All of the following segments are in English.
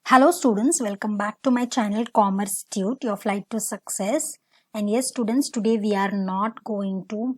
Hello students, welcome back to my channel Commerce Tute, your flight to success. And yes students, today we are not going to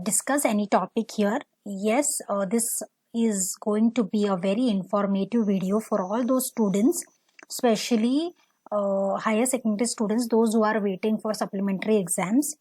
discuss any topic here. Yes, this is going to be a very informative video for all those students, especially higher secondary students, those who are waiting for supplementary exams.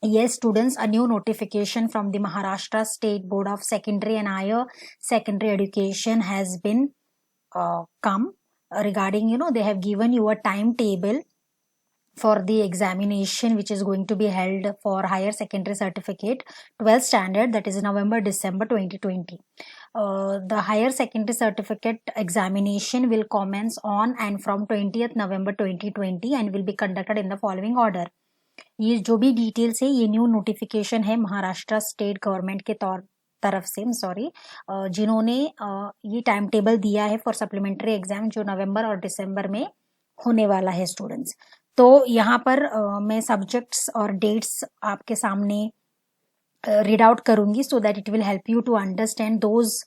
Yes students, a new notification from the Maharashtra State Board of Secondary and Higher Secondary Education has been come regarding, they have given you a timetable for the examination which is going to be held for higher secondary certificate 12th standard, that is November December 2020. The higher secondary certificate examination will commence on and from 20th November 2020 and will be conducted in the following order. ये जो भी details है, ये new notification है Maharashtra state government के तरफ से, sorry, जिन्होंने ये टाइम टेबल दिया है फॉर सप्लीमेंट्री एग्जाम जो नवंबर और दिसंबर में होने वाला है स्टूडेंट्स. तो यहाँ पर मैं सब्जेक्ट्स और डेट्स आपके सामने रीड आउट करूंगी so that it will help you to understand those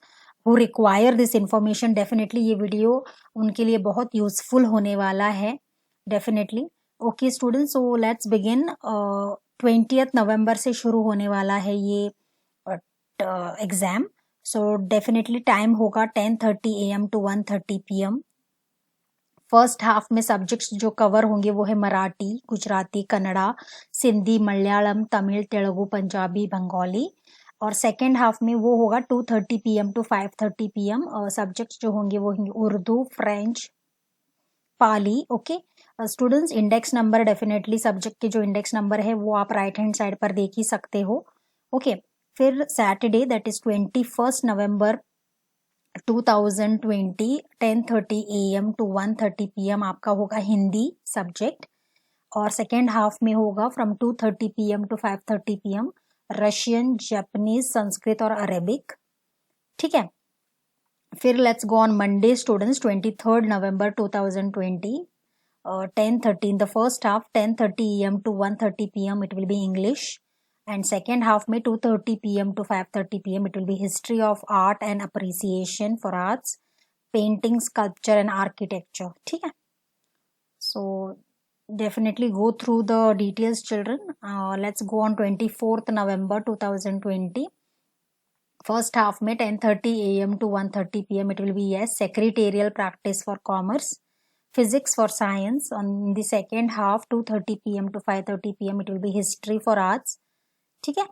who require this information. Definitely ये वीडियो उनके लिए बहुत यूजफुल होने वाला है, definitely. Okay students, so let's begin. 20th नवंबर से शुरू होने वाला है ये एग्जाम. सो डेफिनेटली टाइम होगा 10:30 AM to 1:30 PM. First half में सब्जेक्ट्स जो कवर होंगे वो है मराठी, गुजराती, कन्नड़ा, सिंधी, मलयालम, तमिल, तेलुगु, पंजाबी, बंगाली. और सेकेंड हाफ में वो होगा 2:30 PM to 5:30 PM. सब्जेक्ट्स जो होंगे वो होंगे Urdu, French, Pali. Okay students, index number definitely subject के जो इंडेक्स नंबर है वो आप राइट हैंड साइड पर देख ही सकते हो. ओके फिर Saturday that is 21 November 2020 10:30 AM to 1:30 PM आपका होगा हिंदी सब्जेक्ट. और सेकेंड हाफ में होगा from 2:30 PM to 5:30 PM Russian, Japanese, Sanskrit और अरेबिक. ठीक है, फिर let's go on Monday students. 23 November 2020 10:30 in the first half 10:30 AM to 1:30 PM it will be English, and second half में 2:30 PM to 5:30 PM it will be history of art and appreciation for arts, painting, sculpture and architecture. ठीक है, so definitely go through the details children. Let's go on 24th November 2020. First half में 10:30 AM to 1:30 PM it will be yes secretarial practice for commerce, physics for science. On the second half 2:30 PM to 5:30 PM it will be history for arts. ठीक है,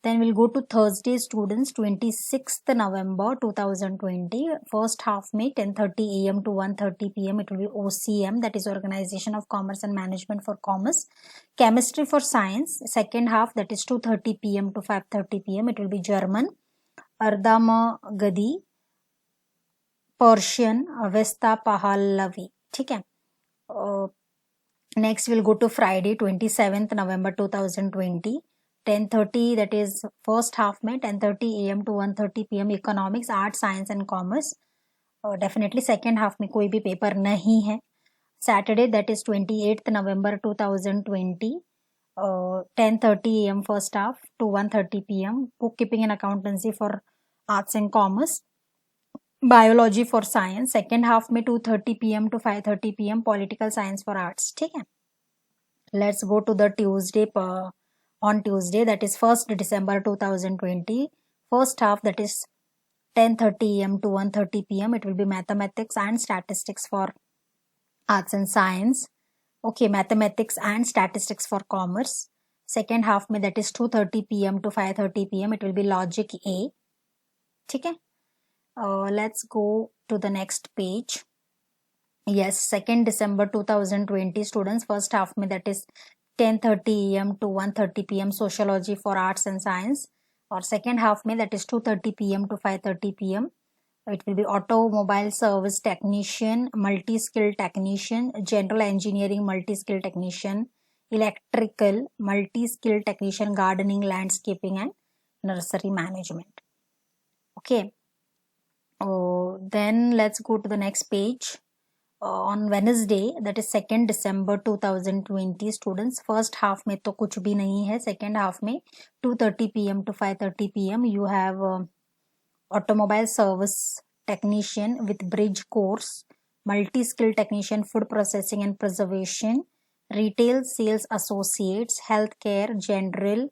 then we'll go to Thursday students. 26th November 2020 first half में 10:30 AM to 1:30 PM it will be OCM, that is Organization of Commerce and Management for Commerce, chemistry for science. Second half that is 2:30 PM to 5:30 PM it will be German, Ardama Gadi, Persian, Avesta Pahlavi. ठीक है, next we'll go to Friday 27th November 2020 10:30 that is first half में 10:30 AM to 1:30 PM economics, art, science and commerce. Definitely second half में कोई भी paper नहीं है. Saturday that is 28th November 2020 10:30 AM first half to 1:30 PM bookkeeping and accountancy for arts and commerce, biology for science. Second half में 2:30 PM to 5:30 PM political science for arts. ठीक है, let's go to the Tuesday. On Tuesday that is 1st December 2020 first half that is 10:30 AM to 1:30 PM it will be mathematics and statistics for arts and science. Okay, mathematics and statistics for commerce. Second half में that is 2:30 PM to 5:30 PM it will be logic A. ठीक है, let's go to the next page. Yes, 2nd December 2020 students first half में that is 10:30 AM to 1:30 PM sociology for arts and science. और second half में that is 2:30 PM to 5:30 PM it will be automobile service technician, multi-skilled technician, general engineering multi-skilled technician, electrical multi-skilled technician, gardening, landscaping and nursery management. Okay, then let's go to the next page. On Wednesday that is 2nd December 2020 students first half में तो कुछ भी नहीं है. Second half में 2:30 PM to 5:30 PM you have automobile service technician with bridge course, multi-skill technician, food processing and preservation, retail sales associates, healthcare general,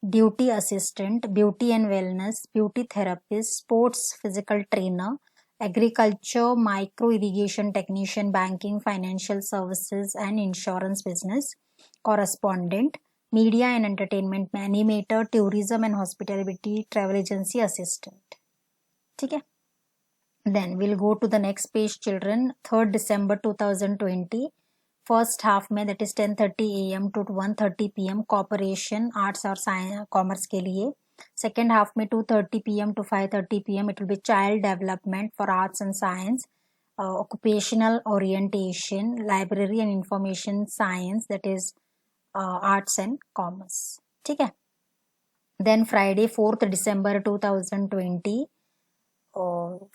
duty assistant, beauty and wellness, beauty therapist, sports physical trainer, agriculture, micro irrigation technician, banking, financial services and insurance business correspondent, media and entertainment animator, tourism and hospitality travel agency assistant. ठीक है. Then we'll go to the next page, children. 3rd December 2020. First half में that is 10:30 AM to 1:30 PM corporation arts और science commerce के लिए. Second half में 2:30 PM to 5:30 PM it will be child development for arts and science, occupational orientation, library and information science that is arts and commerce. ठीक है. Then Friday 4th December 2020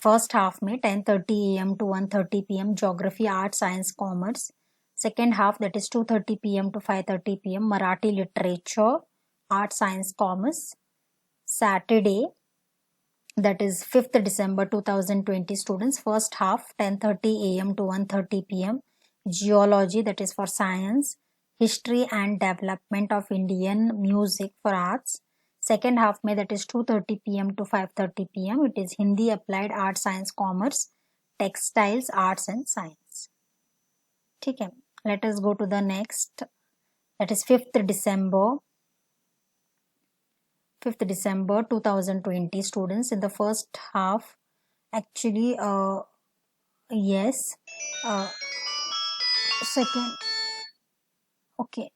first half में 10:30 AM to 1:30 PM geography, art, science, commerce. Second half that is 2:30 PM to 5:30 PM Marathi literature, art, science, commerce. Saturday that is 5th December 2020 students, first half 10:30 AM to 1:30 PM geology that is for science, history and development of Indian music for arts. Second half में that is 2:30 PM to 5:30 PM it is Hindi, applied art, science, commerce, textiles, arts and science. ठीक है. Let us go to the next, that is 5th December 2020 students. In the first half actually yes, second okay,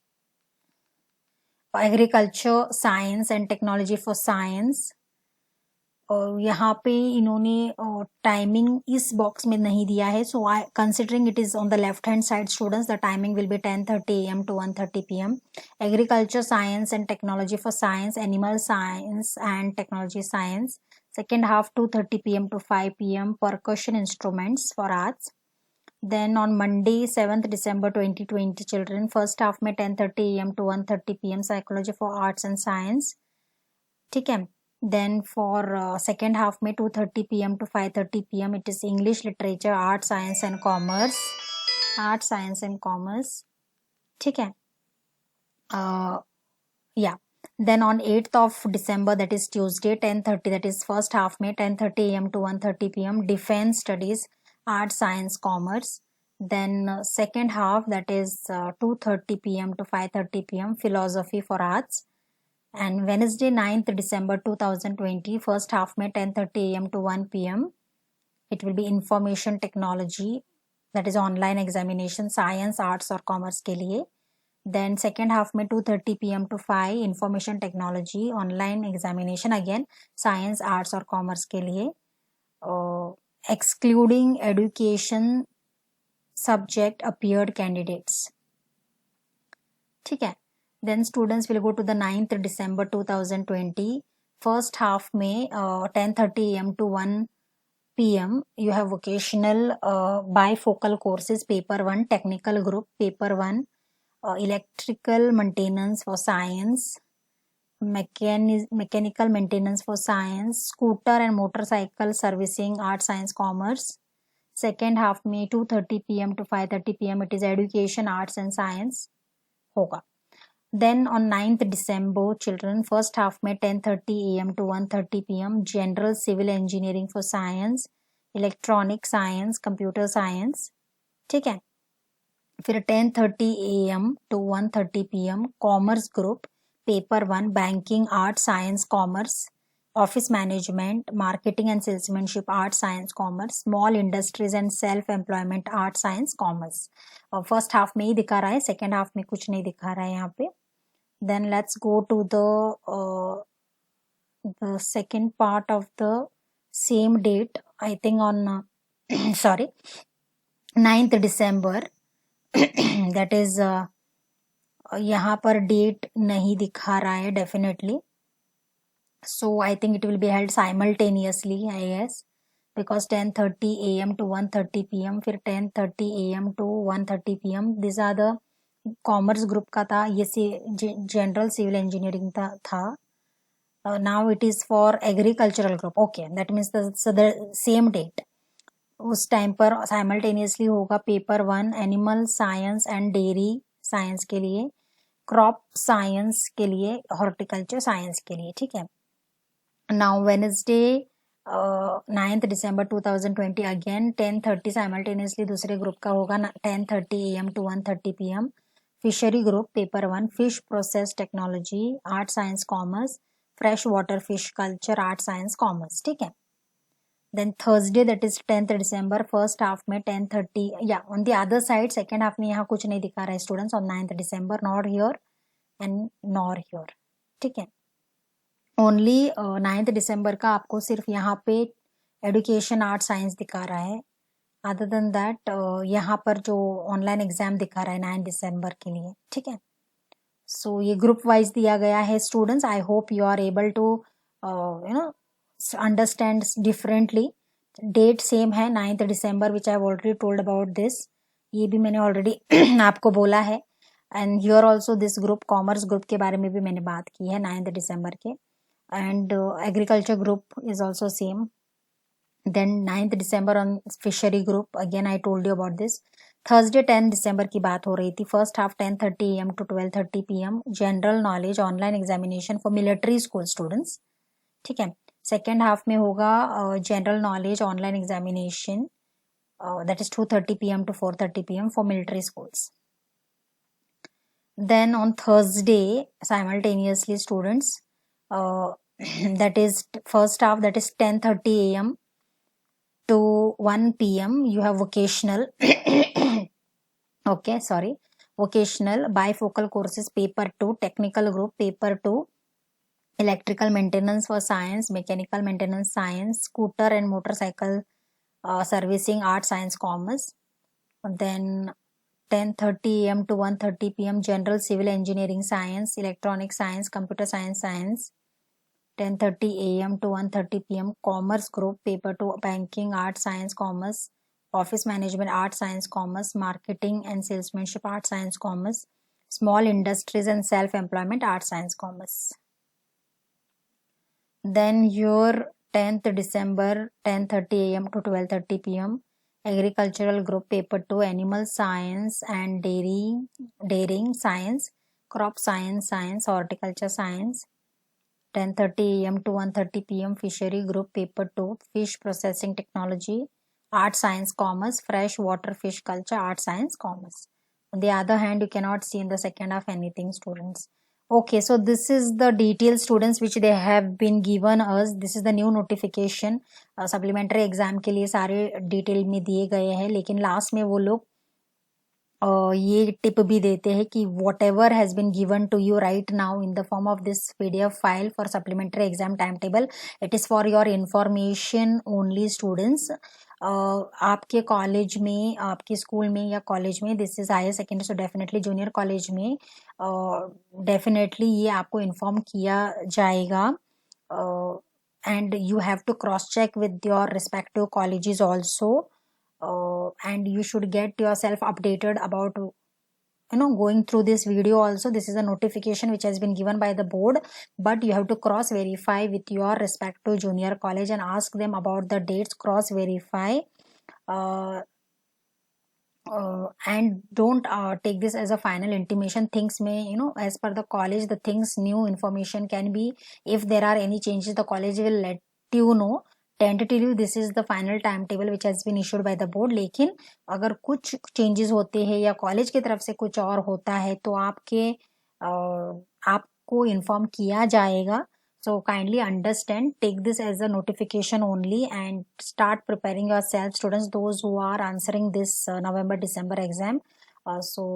agriculture, science and technology for science. और यहाँ पे इन्होंने timing इस box में नहीं दिया है, so I considering it is on the left hand side students the timing will be 10:30 AM to 1:30 PM. Agriculture science and technology for science, animal science and technology science. Second half 2:30 PM to 5 PM percussion instruments for arts. Then on Monday 7th December 2020 children, first half में 10:30 AM to 1:30 PM psychology for arts and science. ठीक है. Then for second half में 2:30 PM to 5:30 PM it is English literature, art, science and commerce, art, science and commerce. ठीक है. Yeah. Then on 8th of December that is Tuesday 10:30 that is first half में 10:30 AM to 1:30 PM defense studies, art, science, commerce. Then second half that is 2:30 PM to 5:30 PM philosophy for arts. And Wednesday 9th December 2020 first half में 10:30 AM to 1 PM it will be information technology that is online examination, science, arts और commerce के लिए. Then second half में 2:30 PM to 5 information technology online examination again science, arts और commerce के लिए, excluding education subject appeared candidates. ठीक है. Then students will go to the 9th December 2020 first half में 10:30 AM to 1 PM you have vocational bifocal courses, paper 1 technical group, paper 1 electrical maintenance for science, mechanical maintenance for science, scooter and motorcycle servicing, art, science, commerce. second half में 2:30 PM to 5:30 PM it is education, arts and science होगा. Then on 9th December children first half में 10:30 AM to 1:30 PM general civil engineering for science, electronic science, computer science. ठीक है. फिर 10:30 AM to 1:30 PM commerce group, paper 1 banking, art, science, commerce, office management, marketing and salesmanship, art, science, commerce, small industries and self employment, art, science, commerce. और first half में ही दिखा रहा है, second half में कुछ नहीं दिखा रहा है यहाँ पे. Then let's go to the second part of the same date, I think on sorry 9th December that is यहाँ पर डेट नहीं दिखा रहा है definitely, so I think it will be held simultaneously I guess because 10:30 AM to 1:30 PM फिर 10:30 AM to 1:30 PM these are the commerce group का था, ये जनरल सिविल इंजीनियरिंग था. Now it is for agricultural group. Okay, that means the same date. उस time पर simultaneously होगा paper 1 animal science and dairy science के लिए, crop science के लिए, हॉर्टिकल्चर साइंस के लिए, ठीक है। Now Wednesday 9th December 2020 again 10:30 simultaneously दूसरे ग्रुप का होगा 10:30 AM to 1:30 PM। Fishery group paper 1 fish process technology art science commerce, fresh water fish culture art science commerce, ठीक है। Then Thursday that is 10th December first half में 10:30 या on the other side second half में यहाँ कुछ नहीं दिखा रहा है students on 9th December not here and nor here, ठीक है। ओनली 9th December का आपको सिर्फ यहाँ पे एडुकेशन आर्ट साइंस दिखा रहा है, अदर देन दैट यहाँ पर जो ऑनलाइन एग्जाम दिखा रहा है 9 December के लिए, ठीक है। सो ये ग्रुप वाइज दिया गया है students. I hope you are able to understand differently. Date same है 9th December which I have already told about this, ये भी मैंने ऑलरेडी आपको बोला है। And here also this group commerce group के बारे में भी मैंने बात की है 9th December के। and agriculture group is also same. Then 9th December on fishery group again I told you about this. Thursday 10th December की बात हो रही थी, first half 10:30 AM to 12:30 PM general knowledge online examination for military school students, ठीक है। Second half में होगा general knowledge online examination that is 2:30 PM to 4:30 PM for military schools. Then on Thursday simultaneously students that is first half that is 10:30 AM to 1 PM you have vocational okay sorry vocational bifocal courses paper 2 technical group paper 2 electrical maintenance for science, mechanical maintenance science, scooter and motorcycle servicing art science commerce. Then 10:30 AM to 1:30 PM general civil engineering science, electronic science, computer science 10:30 AM to 1:30 PM commerce group paper 2 banking art science commerce, office management art science commerce, marketing and salesmanship art science commerce, small industries and self employment art science commerce. Then your 10th December 10:30 AM to 12:30 PM agricultural group paper 2 animal science and dairying science, crop science, horticulture science 10:30 AM to 1:30 PM fishery group paper 2 fish processing technology art science commerce, fresh water fish culture art science commerce. On the other hand you cannot see in the second half anything students. Okay, so this is the detail students which they have been given us. This is the new notification. supplementary exam के लिए सारे detail में दिए गए हैं, लेकिन last में वो लोग ये टिप भी देते हैं कि whatever has been given to you right now in the form of this PDF file for supplementary exam time table, it is for your information only students. आपके कॉलेज में, आपके स्कूल में या college में, this is higher secondary so definitely junior college में definitely ये आपको inform किया जाएगा and you have to cross check with your respective colleges also. And you should get yourself updated about going through this video also. This is a notification which has been given by the board, but you have to cross verify with your respective junior college and ask them about the dates, cross verify and don't take this as a final intimation. Things may, as per the college, the things, new information can be, if there are any changes the college will let you know. Tentatively this is the final time table which has been issued by the board. लेकिन अगर कुछ changes होते हैं या college की तरफ से कुछ और होता है तो आपको इन्फॉर्म किया जाएगा. So kindly understand, take this as a notification only and start preparing yourself students, those who are answering this November-December exam. So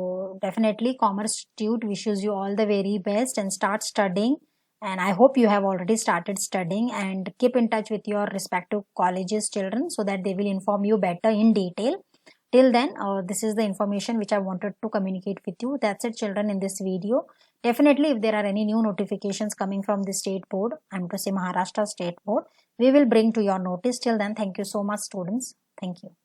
definitely Commerce Institute wishes you all the very best and start studying. And I hope you have already started studying, and keep in touch with your respective colleges children so that they will inform you better in detail. Till then, this is the information which I wanted to communicate with you. That's it children in this video. Definitely if there are any new notifications coming from the state board, I'm to say Maharashtra state board, we will bring to your notice. Till then, thank you so much students. Thank you.